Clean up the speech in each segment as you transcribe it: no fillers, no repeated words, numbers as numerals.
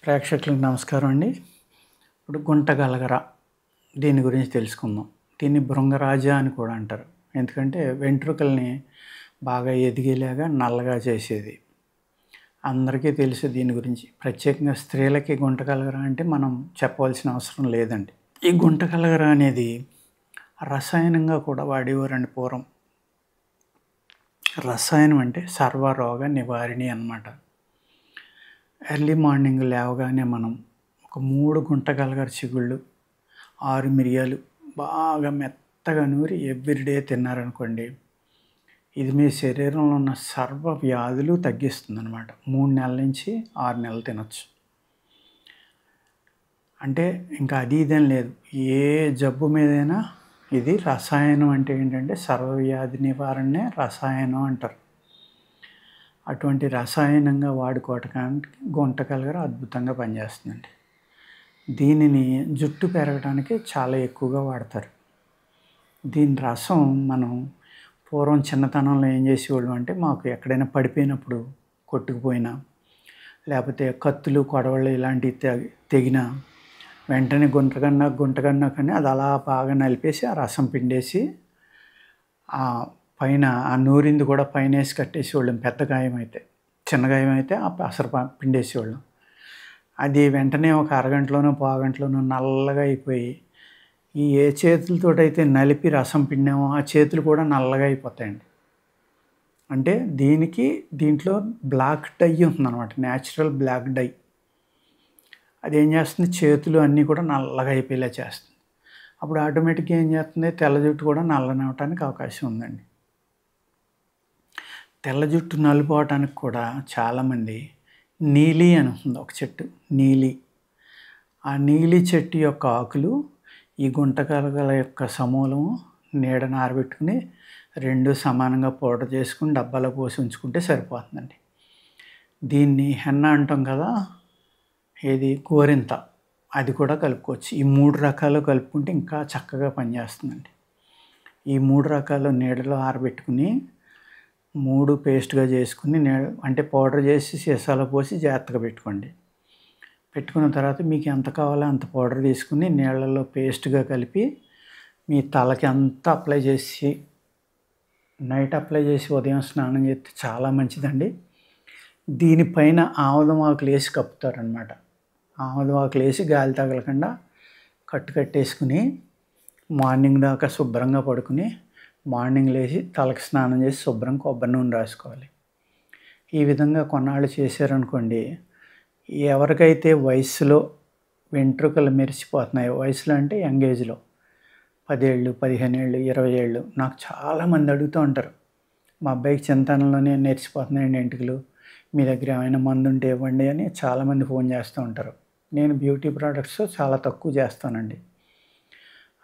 ప్రేక్షకులకు నమస్కారం అండి. ఇప్పుడు గుంటగలగర దీని గురించి తెలుసుకుందాం. దీన్ని భృంగరాజ అని కూడా అంటారు. ఎందుకంటే వెంట్రుకల్ని బాగా ఎదిగేలాగా నల్లగా చేసేది. అందరికీ తెలుసు దీని గురించి. ప్రత్యేకంగా స్త్రీలకి గుంటగలగర అంటే మనం చెప్పవలసిన అవసరం లేదండి. ఈ గుంటగలగర అనేది రసాయనంగా కూడా వాడేవారండి పూర్వం. రసాయనం అంటే సర్వరోగ నివారిణి అన్నమాట. ఎర్లీ మార్నింగ్ లేవగానే మనం ఒక 3 గుంటగలగర చిగుళ్ళు, 6 మిరియాలు బాగా మెత్తగా నూరి ఎవ్రీడే తిన్నారనుకోండి, ఇది మీ శరీరంలో ఉన్న సర్వ వ్యాధులు తగ్గిస్తుందన్నమాట. 3 నెలల నుంచి 6 నెలలు తినొచ్చు. అంటే ఇంకా అది ఇదేం లేదు. ఏ జబ్బు మీదైనా ఇది రసాయనం అంటే ఏంటంటే సర్వవ్యాధి నివారణే రసాయనం అంటారు. అటువంటి రసాయనంగా వాడుకోవటానికి గుంటగలగర అద్భుతంగా పనిచేస్తుందండి. దీనిని జుట్టు పెరగడానికి చాలా ఎక్కువగా వాడతారు. దీని రసం మనం పూర్వం చిన్నతనంలో ఏం చేసేవాళ్ళం అంటే, మాకు ఎక్కడైనా పడిపోయినప్పుడు కొట్టుకుపోయినా, లేకపోతే కత్తులు కొడవళ్ళు ఇలాంటివి తెగినా వెంటనే గుంటగన్నా కానీ అది అలా బాగా నలిపేసి ఆ రసం పిండేసి పైన ఆ నూరింది కూడా పైన వేసి కట్టేసేవాళ్ళం. పెద్ద గాయం అయితే, చిన్న గాయం అయితే ఆ అసలు పిండేసేవాళ్ళం. అది వెంటనే ఒక అరగంటలోనో పావుగంటలోనో నల్లగా అయిపోయి, ఏ చేతులతోటైతే నలిపి రసం పిండామో ఆ చేతులు కూడా నల్లగా అయిపోతాయండి. అంటే దీంట్లో బ్లాక్ డై ఉంటుందన్నమాట, న్యాచురల్ బ్లాక్ డై. అదేం చేస్తుంది, చేతులు అన్నీ కూడా నల్లగా అయిపోయేలా చేస్తుంది. అప్పుడు ఆటోమేటిక్గా ఏం చేస్తుంది, తెల్ల జుట్టు కూడా నల్లనవటానికి అవకాశం ఉందండి. తెల్ల జుట్టు నలిపోవటానికి కూడా చాలామంది నీలి అని ఉంటుంది ఒక చెట్టు, నీలి. ఆ నీలి చెట్టు యొక్క ఆకులు ఈ గుంటగలగల యొక్క సమూలము నీడను ఆరబెట్టుకుని 2 సమానంగా పౌడర్ చేసుకుని డబ్బాలో పోసి ఉంచుకుంటే సరిపోతుందండి. దీన్ని హెన్న అంటాం కదా, ఏది గోరింత, అది కూడా కలుపుకోవచ్చు. ఈ 3 రకాలు కలుపుకుంటే ఇంకా చక్కగా పనిచేస్తుందండి. ఈ 3 రకాలు నీడలో ఆరబెట్టుకుని 3 పేస్ట్గా చేసుకుని అంటే పౌడర్ చేసి సీసాలో పోసి జాగ్రత్తగా పెట్టుకున్న తర్వాత మీకు ఎంత కావాలో అంత పౌడర్ తీసుకుని నీళ్ళల్లో పేస్ట్గా కలిపి మీ తలకి అంతా అప్లై చేసి, నైట్ అప్లై చేసి ఉదయం స్నానం చేస్తే చాలా మంచిదండి. దీనిపైన ఆముదం ఆకులు వేసి కప్పుతారనమాట. ఆముదం ఆకులు వేసి గాలి తగలకుండా కట్టేసుకుని మార్నింగ్ దాకా శుభ్రంగా పడుకుని మార్నింగ్ లేచి తలకి స్నానం చేసి శుభ్రం కొబ్బరి నూనె రాసుకోవాలి. ఈ విధంగా కొన్నాళ్ళు చేశారనుకోండి, ఎవరికైతే వయసులో వెంట్రుకలు మెరిసిపోతున్నాయో, వయసులో అంటే యంగ్ ఏజ్లో 10 ఏళ్ళు, 15 ఏళ్ళు, 20 ఏళ్ళు, నాకు చాలామంది అడుగుతూ ఉంటారు, మా అబ్బాయికి చిన్నతనంలోనే నెరిసిపోతున్నాయండి వెంట్రుకలు, మీ దగ్గర ఏమైనా మందు ఉంటే ఇవ్వండి అని చాలామంది ఫోన్ చేస్తూ ఉంటారు. నేను బ్యూటీ ప్రోడక్ట్స్ చాలా తక్కువ చేస్తానండి.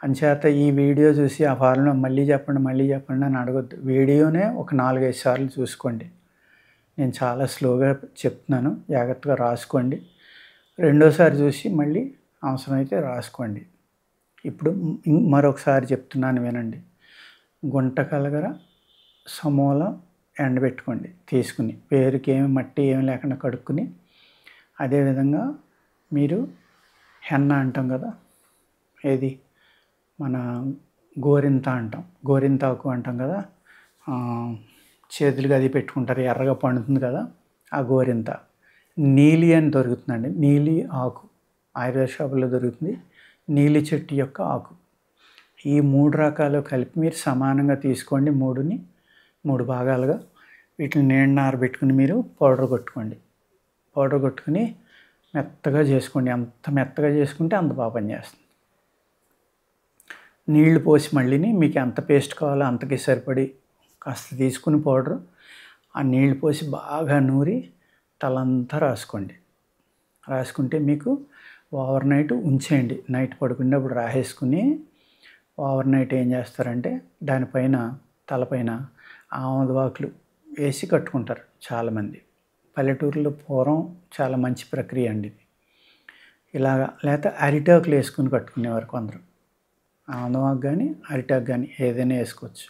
అంచేత ఈ వీడియో చూసి ఆ ఫార్ములా మళ్ళీ చెప్పండి అని అడగొద్దు. వీడియోనే ఒక 4-5 సార్లు చూసుకోండి. నేను చాలా స్లోగా చెప్తున్నాను, జాగ్రత్తగా రాసుకోండి. రెండోసారి చూసి మళ్ళీ అవసరమైతే రాసుకోండి. ఇప్పుడు మరొకసారి చెప్తున్నాను వినండి. గుంటగలగర సమూలం ఎండబెట్టుకోండి తీసుకుని, పేరుకి ఏమి మట్టి ఏమి లేకుండా కడుక్కుని. అదేవిధంగా మీరు హెన్న అంటాం కదా, ఏది మన గోరింతాకు అంటాం కదా, చేతులుగా అది పెట్టుకుంటారు, ఎర్రగా పండుతుంది కదా, ఆ గోరింత. నీలి అని దొరుకుతుందండి, నీలి ఆకు ఆయుర్వేద షాపులో దొరుకుతుంది. నీలి చెట్టు యొక్క ఆకు. ఈ 3 రకాలు కలిపి మీరు సమానంగా తీసుకోండి. 3 భాగాలుగా వీటిని నీడన ఆరబెట్టుకుని మీరు పౌడర్ కొట్టుకుని మెత్తగా చేసుకోండి. ఎంత మెత్తగా చేసుకుంటే అంత బాగా పనిచేస్తుంది. నీళ్లు పోసి మళ్ళీని మీకు ఎంత పేస్ట్ కావాలో అంతకి సరిపడి కాస్త తీసుకుని పౌడరు ఆ నీళ్లు పోసి బాగా నూరి తలంతా రాసుకుంటే మీకు ఓవర్ నైట్ ఉంచేయండి. నైట్ పడుకునేటప్పుడు రాసేసుకుని ఓవర్ నైట్ ఏం చేస్తారంటే దానిపైన తలపైన ఆముదవాకులు వేసి కట్టుకుంటారు చాలామంది. పల్లెటూరులో పూర్వం చాలా మంచి ప్రక్రియ అండి ఇది. ఇలాగా లేకపోతే అరిటాకులు వేసుకుని కట్టుకునేవారు కొందరు. ఆముదవాకు కానీ అరిటాకు కానీ ఏదైనా వేసుకోవచ్చు.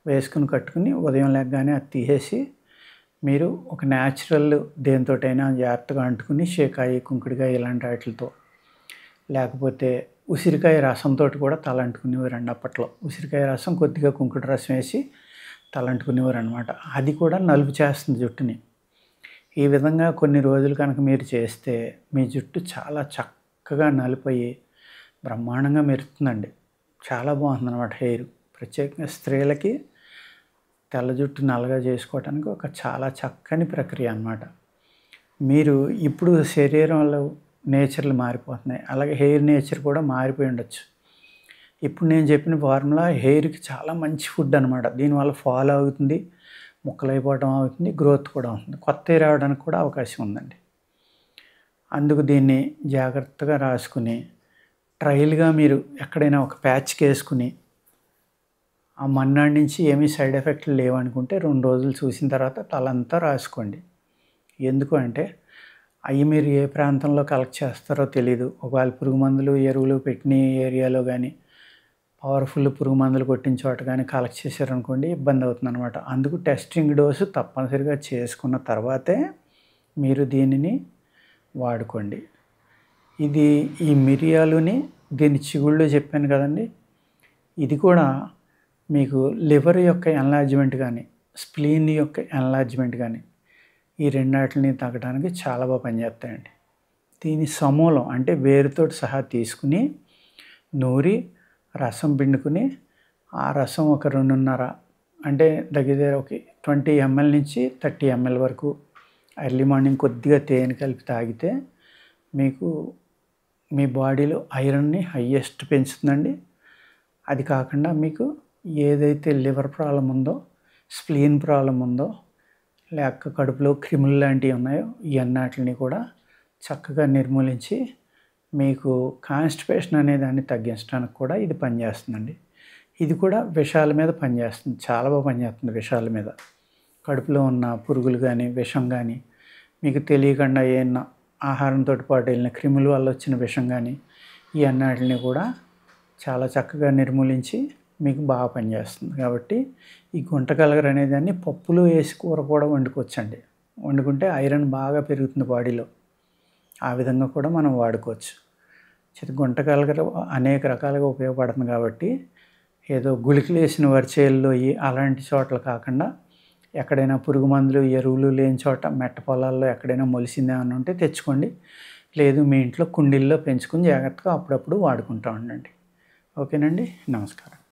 వేసుకుని కట్టుకుని ఉదయం లేకగానే అది తీసేసి మీరు ఒక న్యాచురల్ దేనితోటైనా జాగ్రత్తగా అంటుకుని షేకాయి, కుంకుడుకాయ ఇలాంటి వాటిలతో, లేకపోతే ఉసిరికాయ రసంతో కూడా తల అంటుకునేవారండి అప్పట్లో. ఉసిరికాయ రసం కొద్దిగా కుంకుడు రసం వేసి తల అంటుకునేవారు అనమాట. అది కూడా నలుపు చేస్తుంది జుట్టుని. ఈ విధంగా కొన్ని రోజులు కనుక మీరు చేస్తే మీ జుట్టు చాలా చక్కగా నలుపయ్యి బ్రహ్మాండంగా మెరుస్తుందండి. చాలా బాగుంటుందన్నమాట హెయిర్. ప్రత్యేకంగా స్త్రీలకి తెల్ల జుట్టు నల్లగా చేసుకోవటానికి ఒక చాలా చక్కని ప్రక్రియ అన్నమాట. మీరు ఇప్పుడు శరీరంలో నేచర్లు మారిపోతున్నాయి. అలాగే హెయిర్ నేచర్ కూడా మారిపోయి ఉండొచ్చు. ఇప్పుడు నేను చెప్పిన ఫార్ములా హెయిర్‌కి చాలా మంచి ఫుడ్ అనమాట. దీనివల్ల ఫాల్ అవుతుంది, ముక్కలైపోవడం అవుతుంది, గ్రోత్ కూడా అవుతుంది. కొత్త హెయిర్ రావడానికి కూడా అవకాశం ఉందండి. అందుకు దీన్ని జాగ్రత్తగా రాసుకుని, ట్రయల్‌గా మీరు ఎక్కడైనా ఒక ప్యాచ్‌కి వేసుకుని, ఆ మర్నాడు నుంచి ఏమీ సైడ్ ఎఫెక్ట్లు లేవనుకుంటే 2 రోజులు చూసిన తర్వాత తలంతా రాసుకోండి. ఎందుకు అంటే అవి మీరు ఏ ప్రాంతంలో కలెక్ట్ చేస్తారో తెలీదు. ఒకవేళ పురుగు మందులు, ఎరువులు పెట్టిన ఏరియాలో గానీ, పవర్‌ఫుల్ పురుగు మందులు కొట్టిన చోట గానీ కలెక్ట్ చేశారనుకోండి ఇబ్బంది అవుతుందనమాట. అందుకు టెస్టింగ్ డోసు తప్పనిసరిగా చేసుకున్న తర్వాతే మీరు దీనిని వాడుకోండి. ఇది ఈ మిరియాలుని దీని చిగుళ్ళు చెప్పాను కదండీ! ఇది కూడా మీకు లివర్ యొక్క ఎన్లార్జ్‌మెంట్ గానీ, స్ప్లీన్ యొక్క ఎన్లార్జ్‌మెంట్ గానీ, ఈ రెండాటిని తగ్గడానికి చాలా బాగా పనిచేస్తాయండి. దీని సమూలం అంటే వేరుతోటి సహా తీసుకుని, నూరి, రసం పిండుకుని, ఆ రసం ఒక 2.5 అంటే దగ్గర దగ్గర ఒక 20 ఎంఎల్ నుంచి 30 ఎంఎల్ వరకు ఎర్లీ మార్నింగ్ కొద్దిగా తేనె కలిపి తాగితే మీకు మీ బాడీలో ఐరన్‌ని హైయెస్ట్ పెంచుతుందండి. అది కాకుండా మీకు ఏదైతే లివర్ ప్రాబ్లమ్ ఉందో, స్ప్లీన్ ప్రాబ్లమ్ ఉందో, లేక కడుపులో క్రిములు లాంటివి ఉన్నాయో ఇవన్నిటిని కూడా చక్కగా నిర్మూలించి మీకు కాన్‌స్టిపేషన్ అనే దాన్ని తగ్గించడానికి కూడా ఇది పనిచేస్తుందండి. ఇది కూడా విషాల మీద పనిచేస్తుంది. చాలా బాగా పనిచేస్తుంది విషాల మీద. కడుపులో ఉన్న పురుగులు గానీ, విషం గానీ, మీకు తెలియకుండా ఏమన్నా ఆహారంతో పాటు వెళ్ళిన క్రిముల వల్ల వచ్చిన విషం గానీ, ఈ అన్నిటిని కూడా చాలా చక్కగా నిర్మూలించి మీకు బాగా పనిచేస్తుంది. కాబట్టి ఈ గుంటగలగర అనేదాన్ని పప్పులో వేసి కూర కూడా వండుకోవచ్చండి. వండుకుంటే ఐరన్ బాగా పెరుగుతుంది బాడీలో. ఆ విధంగా కూడా మనం వాడుకోవచ్చు. గుంటగలగర అనేక రకాలుగా ఉపయోగపడుతుంది కాబట్టి ఏదో గుళికలేసిన వరిచేల్లో అలాంటి చోట్ల కాకుండా ఎక్కడైనా పురుగు మందులు, ఎరువులు లేని చోట మెట్ట పొలాల్లో ఎక్కడైనా మొలిసిందేమన్నా ఉంటే తెచ్చుకోండి. లేదు మీ ఇంట్లో కుండీల్లో పెంచుకొని జాగ్రత్తగా అప్పుడప్పుడు వాడుకుంటూ ఉండండి. ఓకేనండి. నమస్కారం.